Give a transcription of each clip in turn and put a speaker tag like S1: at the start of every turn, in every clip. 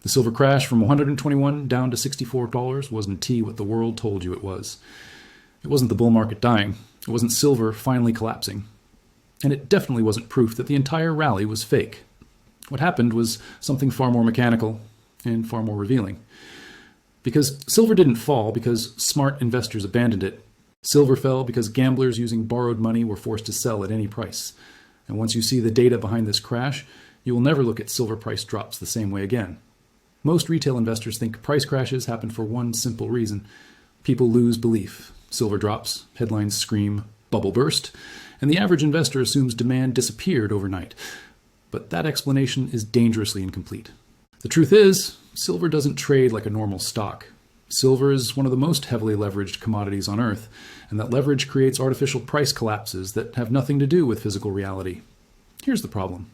S1: The silver crash from $121 down to $64 wasn't T what the world told you it was. It wasn't the bull market dying. It wasn't silver finally collapsing. And it definitely wasn't proof that the entire rally was fake. What happened was something far more mechanical and far more revealing. Because silver didn't fall because smart investors abandoned it. Silver fell because gamblers using borrowed money were forced to sell at any price. And once you see the data behind this crash, you will never look at silver price drops the same way again. Most retail investors think price crashes happen for one simple reason. People lose belief. Silver drops, headlines scream, bubble burst, and the average investor assumes demand disappeared overnight. But that explanation is dangerously incomplete. The truth is, silver doesn't trade like a normal stock. Silver is one of the most heavily leveraged commodities on Earth, and that leverage creates artificial price collapses that have nothing to do with physical reality. Here's the problem.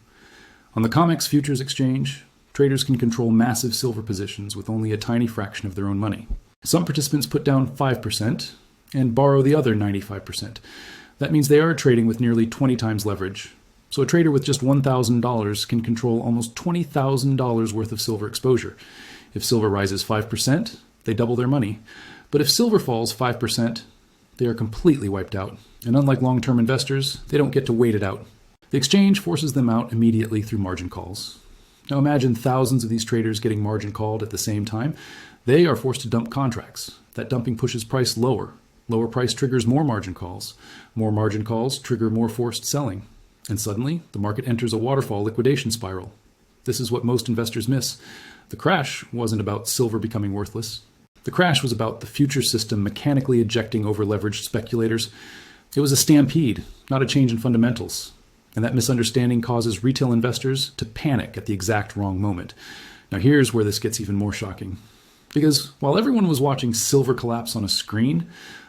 S1: On the COMEX futures exchange, traders can control massive silver positions with only a tiny fraction of their own money. Some participants put down 5% and borrow the other 95%. That means they are trading with nearly 20 times leverage. So a trader with just $1,000 can control almost $20,000 worth of silver exposure. If silver rises 5%, they double their money. But if silver falls 5%, they are completely wiped out. And unlike long-term investors, they don't get to wait it out. The exchange forces them out immediately through margin calls. Now imagine thousands of these traders getting margin called at the same time. They are forced to dump contracts. That dumping pushes price lower. Lower price triggers more margin calls. More margin calls trigger more forced selling. And suddenly, the market enters a waterfall liquidation spiral. This is what most investors miss. The crash wasn't about silver becoming worthless. The crash was about the future system mechanically ejecting over-leveraged speculators. It was a stampede, not a change in fundamentals. And that misunderstanding causes retail investors to panic at the exact wrong moment. Now here's where this gets even more shocking. Because while everyone was watching silver collapse on a screen,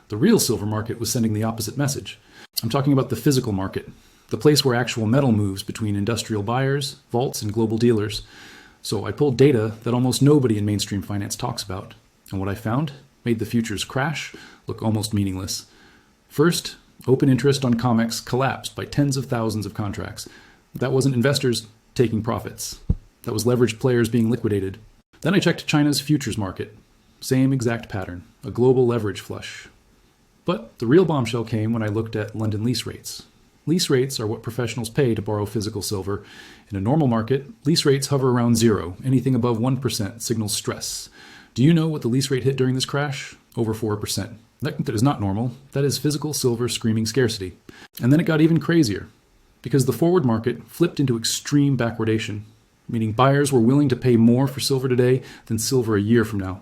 S1: the real silver market was sending the opposite message. I'm talking about the physical market, the place where actual metal moves between industrial buyers, vaults, and global dealers. So I pulled data that almost nobody in mainstream finance talks about. And what I found made the futures crash look almost meaningless. First, open interest on COMEX collapsed by tens of thousands of contracts. That wasn't investors taking profits. That was leveraged players being liquidated. Then I checked China's futures market. Same exact pattern, a global leverage flush. But the real bombshell came when I looked at London lease rates. Lease rates are what professionals pay to borrow physical silver. In a normal market, lease rates hover around zero. Anything above 1% signals stress. Do you know what the lease rate hit during this crash? Over 4%. That is not normal. That is physical silver screaming scarcity. And then it got even crazier, because the forward market flipped into extreme backwardation, meaning buyers were willing to pay more for silver today than silver a year from now.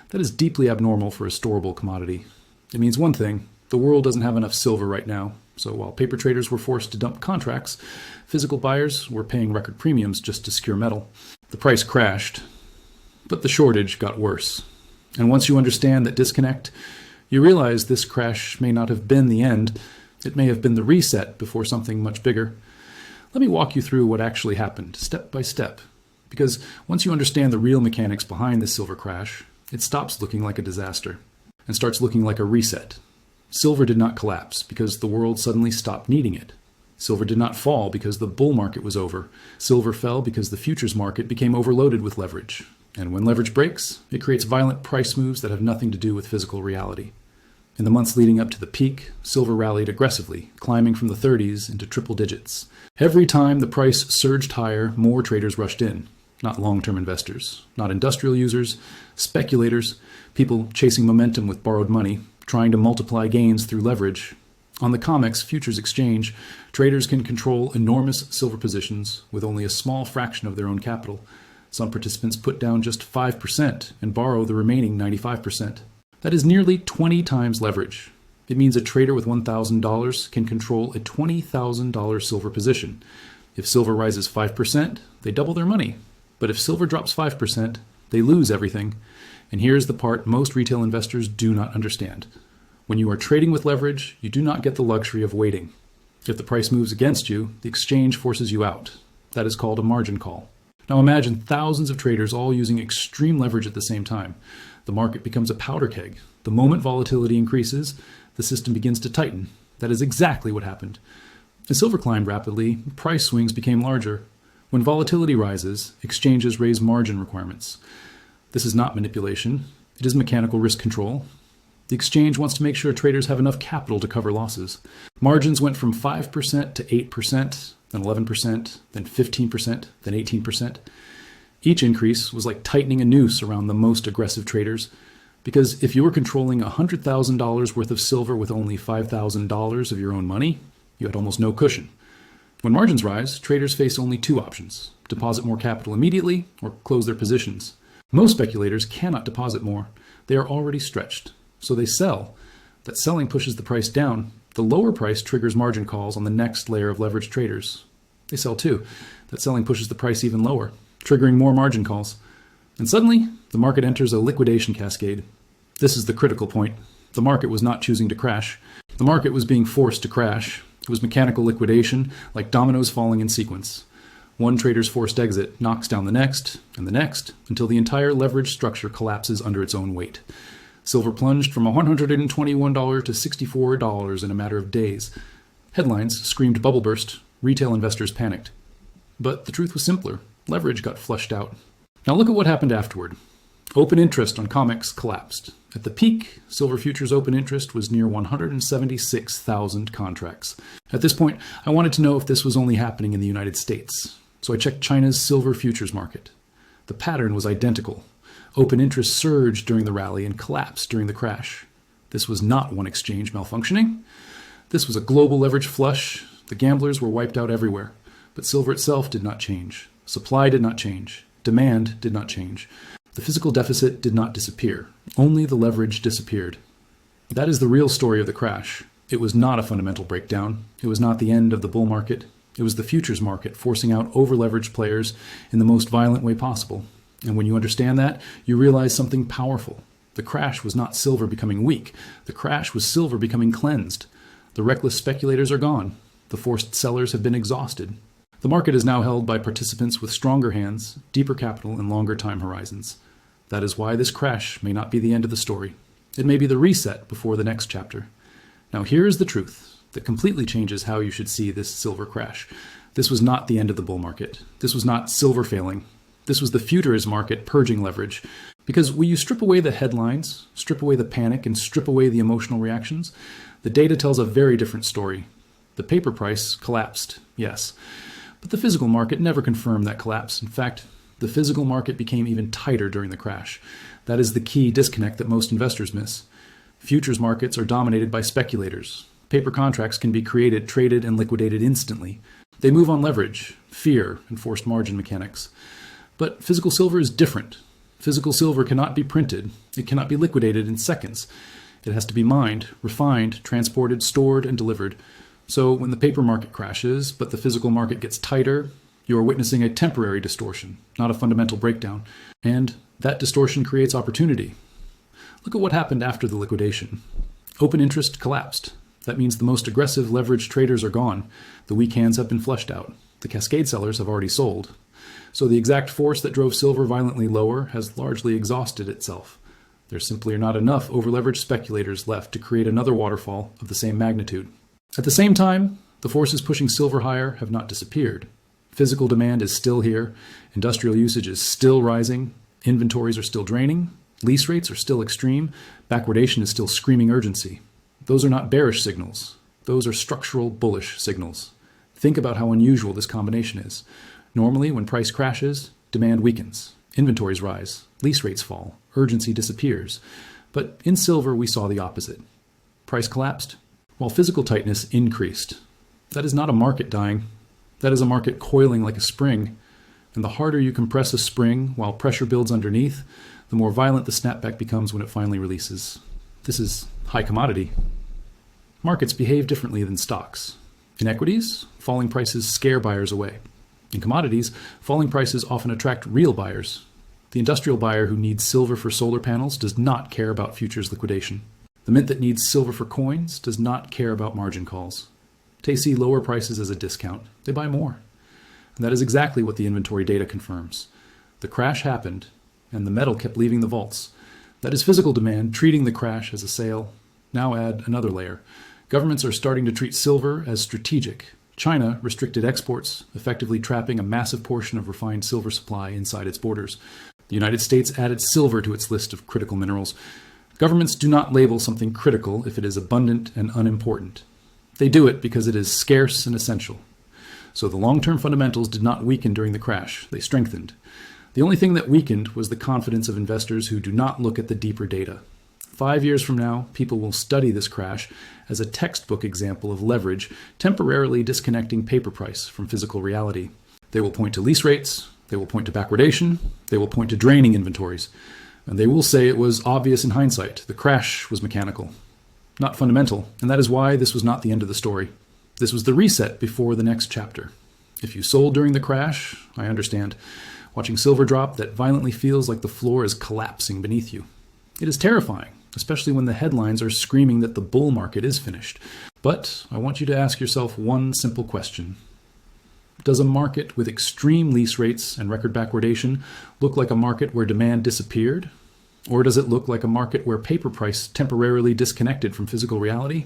S1: That is deeply abnormal for a storable commodity. It means one thing: the world doesn't have enough silver right now. So while paper traders were forced to dump contracts, physical buyers were paying record premiums just to secure metal. The price crashed, but the shortage got worse. And once you understand that disconnect, you realize this crash may not have been the end. It may have been the reset before something much bigger. Let me walk you through what actually happened, step by step. Because once you understand the real mechanics behind the silver crash, it stops looking like a disaster and starts looking like a reset. Silver did not collapse because the world suddenly stopped needing it. Silver did not fall because the bull market was over. Silver fell because the futures market became overloaded with leverage. And when leverage breaks, it creates violent price moves that have nothing to do with physical reality. In the months leading up to the peak, silver rallied aggressively, climbing from the 30s into triple digits. Every time the price surged higher, more traders rushed in. Not long-term investors, not industrial users, speculators, people chasing momentum with borrowed money, trying to multiply gains through leverage. On the COMEX futures exchange, traders can control enormous silver positions with only a small fraction of their own capital. Some participants put down just 5% and borrow the remaining 95%. That is nearly 20 times leverage. It means a trader with $1,000 can control a $20,000 silver position. If silver rises 5%, they double their money. But if silver drops 5%, they lose everything. And here's the part most retail investors do not understand. When you are trading with leverage, you do not get the luxury of waiting. If the price moves against you, the exchange forces you out. That is called a margin call. Now imagine thousands of traders all using extreme leverage at the same time. The market becomes a powder keg. The moment volatility increases, the system begins to tighten. That is exactly what happened. As silver climbed rapidly, price swings became larger. When volatility rises, exchanges raise margin requirements. This is not manipulation. It is mechanical risk control. The exchange wants to make sure traders have enough capital to cover losses. Margins went from 5% to 8%, then 11%, then 15%, then 18%. Each increase was like tightening a noose around the most aggressive traders, because if you were controlling $100,000 worth of silver with only $5,000 of your own money, you had almost no cushion. When margins rise, traders face only two options: deposit more capital immediately or close their positions. Most speculators cannot deposit more. They are already stretched, so they sell. That selling pushes the price down. The lower price triggers margin calls on the next layer of leveraged traders. They sell too. That selling pushes the price even lower, triggering more margin calls. And suddenly, the market enters a liquidation cascade. This is the critical point. The market was not choosing to crash. The market was being forced to crash. It was mechanical liquidation, like dominoes falling in sequence. One trader's forced exit knocks down the next, until the entire leveraged structure collapses under its own weight. Silver plunged from $121 to $64 in a matter of days. Headlines screamed bubble burst. Retail investors panicked. But the truth was simpler. Leverage got flushed out. Now look at what happened afterward. Open interest on COMEX collapsed. At the peak, silver futures open interest was near 176,000 contracts. At this point, I wanted to know if this was only happening in the United States. So I checked China's silver futures market. The pattern was identical. Open interest surged during the rally and collapsed during the crash. This was not one exchange malfunctioning. This was a global leverage flush. The gamblers were wiped out everywhere. But silver itself did not change. Supply did not change. Demand did not change. The physical deficit did not disappear. Only the leverage disappeared. That is the real story of the crash. It was not a fundamental breakdown. It was not the end of the bull market. It was the futures market forcing out over-leveraged players in the most violent way possible. And when you understand that, you realize something powerful. The crash was not silver becoming weak. The crash was silver becoming cleansed. The reckless speculators are gone. The forced sellers have been exhausted. The market is now held by participants with stronger hands, deeper capital, and longer time horizons. That is why this crash may not be the end of the story. It may be the reset before the next chapter. Now here is the truth that completely changes how you should see this silver crash. This was not the end of the bull market. This was not silver failing. This was the futures market purging leverage. Because when you strip away the headlines, strip away the panic, and strip away the emotional reactions, the data tells a very different story. The paper price collapsed, yes. But the physical market never confirmed that collapse. In fact, the physical market became even tighter during the crash. That is the key disconnect that most investors miss. Futures markets are dominated by speculators. Paper contracts can be created, traded, and liquidated instantly. They move on leverage, fear, and forced margin mechanics. But physical silver is different. Physical silver cannot be printed. It cannot be liquidated in seconds. It has to be mined, refined, transported, stored, and delivered. So when the paper market crashes, but the physical market gets tighter, you are witnessing a temporary distortion, not a fundamental breakdown. And that distortion creates opportunity. Look at what happened after the liquidation. Open interest collapsed. That means the most aggressive leveraged traders are gone. The weak hands have been flushed out. The cascade sellers have already sold. So the exact force that drove silver violently lower has largely exhausted itself. There simply are not enough over-leveraged speculators left to create another waterfall of the same magnitude. At the same time, the forces pushing silver higher have not disappeared. Physical demand is still here. Industrial usage is still rising. Inventories are still draining. Lease rates are still extreme. Backwardation is still screaming urgency. Those are not bearish signals. Those are structural bullish signals. Think about how unusual this combination is. Normally, when price crashes, demand weakens. Inventories rise. Lease rates fall. Urgency disappears. But in silver, we saw the opposite. Price collapsed, while physical tightness increased. That is not a market dying. That is a market coiling like a spring. And the harder you compress a spring while pressure builds underneath, the more violent the snapback becomes when it finally releases. This is high commodity. Markets behave differently than stocks. In equities, falling prices scare buyers away. In commodities, falling prices often attract real buyers. The industrial buyer who needs silver for solar panels does not care about futures liquidation. The mint that needs silver for coins does not care about margin calls. They see lower prices as a discount. They buy more. And that is exactly what the inventory data confirms. The crash happened, and the metal kept leaving the vaults. That is physical demand treating the crash as a sale. Now add another layer. Governments are starting to treat silver as strategic. China restricted exports, effectively trapping a massive portion of refined silver supply inside its borders. The United States added silver to its list of critical minerals. Governments do not label something critical if it is abundant and unimportant. They do it because it is scarce and essential. So the long-term fundamentals did not weaken during the crash. They strengthened. The only thing that weakened was the confidence of investors who do not look at the deeper data. 5 years from now, people will study this crash as a textbook example of leverage temporarily disconnecting paper price from physical reality. They will point to lease rates, they will point to backwardation, they will point to draining inventories, and they will say it was obvious in hindsight. The crash was mechanical, not fundamental, and that is why this was not the end of the story. This was the reset before the next chapter. If you sold during the crash, I understand. Watching silver drop that violently feels like the floor is collapsing beneath you. It is terrifying, especially when the headlines are screaming that the bull market is finished. But I want you to ask yourself one simple question. Does a market with extreme lease rates and record backwardation look like a market where demand disappeared? Or does it look like a market where paper price temporarily disconnected from physical reality?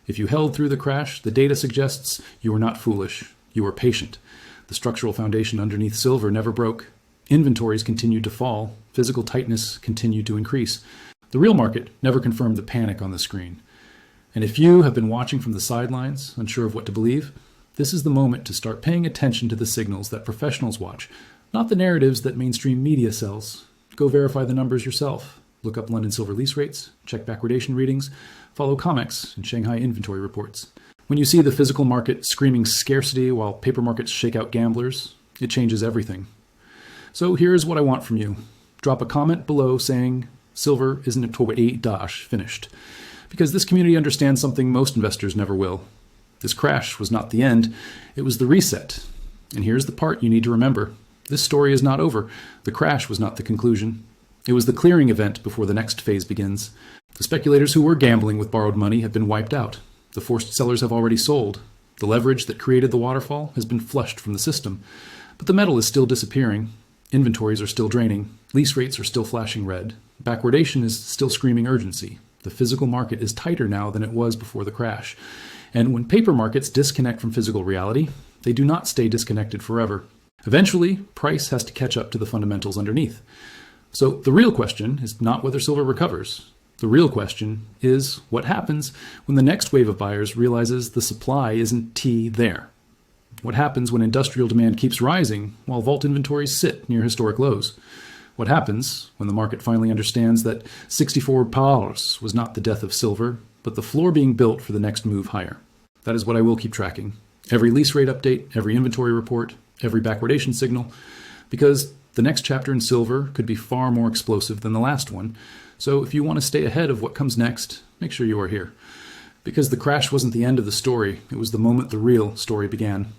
S1: If you held through the crash, the data suggests you were not foolish. You were patient. The structural foundation underneath silver never broke. Inventories continued to fall. Physical tightness continued to increase. The real market never confirmed the panic on the screen. And if you have been watching from the sidelines, unsure of what to believe, this is the moment to start paying attention to the signals that professionals watch, not the narratives that mainstream media sells. Go verify the numbers yourself. Look up London silver lease rates, check backwardation readings, follow COMEX and Shanghai inventory reports. When you see the physical market screaming scarcity while paper markets shake out gamblers, it changes everything. So here's what I want from you. Drop a comment below saying silver isn't finished, because this community understands something most investors never will. This crash was not the end, it was the reset. And here's the part you need to remember. This story is not over. The crash was not the conclusion. It was the clearing event before the next phase begins. The speculators who were gambling with borrowed money have been wiped out. The forced sellers have already sold. The leverage that created the waterfall has been flushed from the system. But the metal is still disappearing. Inventories are still draining. Lease rates are still flashing red. Backwardation is still screaming urgency. The physical market is tighter now than it was before the crash. And when paper markets disconnect from physical reality, they do not stay disconnected forever. Eventually, price has to catch up to the fundamentals underneath. So the real question is not whether silver recovers. The real question is what happens when the next wave of buyers realizes the supply isn't there? What happens when industrial demand keeps rising while vault inventories sit near historic lows? What happens when the market finally understands that 64 powers was not the death of silver, but the floor being built for the next move higher? That is what I will keep tracking. Every lease rate update, every inventory report, every backwardation signal, because the next chapter in silver could be far more explosive than the last one. So if you want to stay ahead of what comes next, make sure you are here. Because the crash wasn't the end of the story, it was the moment the real story began.